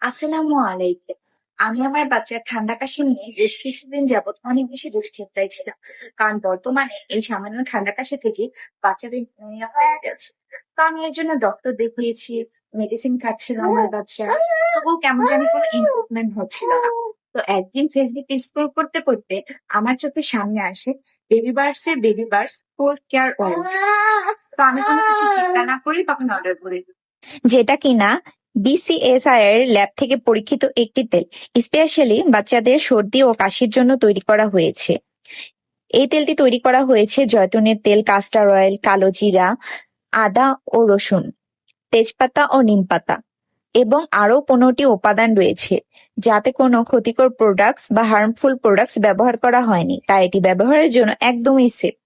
আসসালামু আলাইকুম। আমি আমার বাচ্চার ঠান্ডা কাশি নিয়ে বেশ কিছুদিন যাবৎ অনেক বেশি দুশ্চিন্তায় ছিলাম। কারণ বর্তমানে এই সামান্য ঠান্ডা কাশি থেকে বাচ্চাদের নিউমোনিয়া হয়ে গেছে। তো আমি এর জন্য ডক্টর দেখিয়েছি, মেডিসিন খাচ্ছিল আমার বাচ্চা, তবুও কেমন জানি কোনো ইমপ্রুভমেন্ট হচ্ছিল না। তো একদিন ফেসবুক স্ক্রল করতে করতে আমার চোখের সামনে আসে baby bars cold care oil. তো আমি কোনো কিছু চিন্তা না করে তখন অর্ডার করি, যেটা কিনা বিসিএসআই এর ল্যাব থেকে পরীক্ষিত একটি তেল, স্পেশালি বাচ্চাদের সর্দি ও কাশির জন্য তৈরি করা হয়েছে। এই তেলটি তৈরি করা হয়েছে জয়তুনের তেল, কাস্টার অয়েল, কালো জিরা, আদা ও রসুন, তেজপাতা ও নিমপাতা এবং আরো 15টি উপাদান রয়েছে, যাতে কোনো ক্ষতিকর প্রোডাক্টস বা হার্মফুল প্রোডাক্টস ব্যবহার করা হয়নি, তাই এটি ব্যবহারের জন্য একদমই সেফ।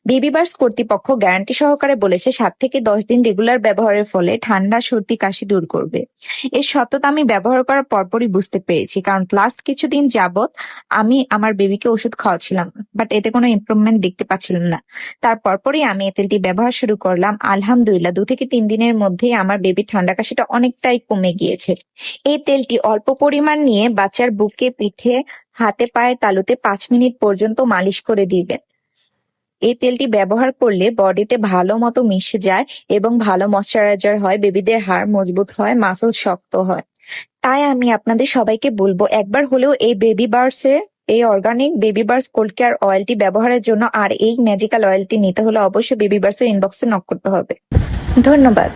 বেবি বার্স কর্তৃপক্ষ গ্যারান্টি সহকারে বলেছে 7 থেকে 10 দিন রেগুলার ব্যবহারের ফলে ঠান্ডা, সর্দি, কাশি দূর করবে। এর সত্যতা আমি ব্যবহার করার পরপরই বুঝতে পেরেছি, কারণ লাস্ট কিছুদিন যাবত আমি আমার বেবিকে ওষুধ খাওয়াচ্ছিলাম, বাট এতে কোনো ইমপ্রুভমেন্ট দেখতে পাচ্ছিলাম না। তার পরপরই আমি এই তেলটি ব্যবহার শুরু করলাম। আলহামদুলিল্লাহ, 2 থেকে 3 দিনের মধ্যেই আমার বেবির ঠান্ডা কাশিটা অনেকটাই কমে গিয়েছে। এই তেলটি অল্প পরিমাণ নিয়ে বাচ্চার বুকে, পিঠে, হাতে, পায়ের তালুতে 5 মিনিট পর্যন্ত মালিশ করে দিবেন। এই তেলটি ব্যবহার করলে বডিতে ভালো মতো মিশে যায় এবং ভালো ময়শ্চারাইজার হয়, বেবিদের হাড় মজবুত হয়, মাসল শক্ত হয়। তাই আমি আপনাদের সবাইকে বলবো, একবার হলেও এই organic baby bars cold care অয়েলটি ব্যবহারের জন্য। আর এই ম্যাজিক্যাল অয়েলটি নিতে হলে অবশ্যই বেবি বার্সের ইনবক্সে নক করতে হবে। ধন্যবাদ।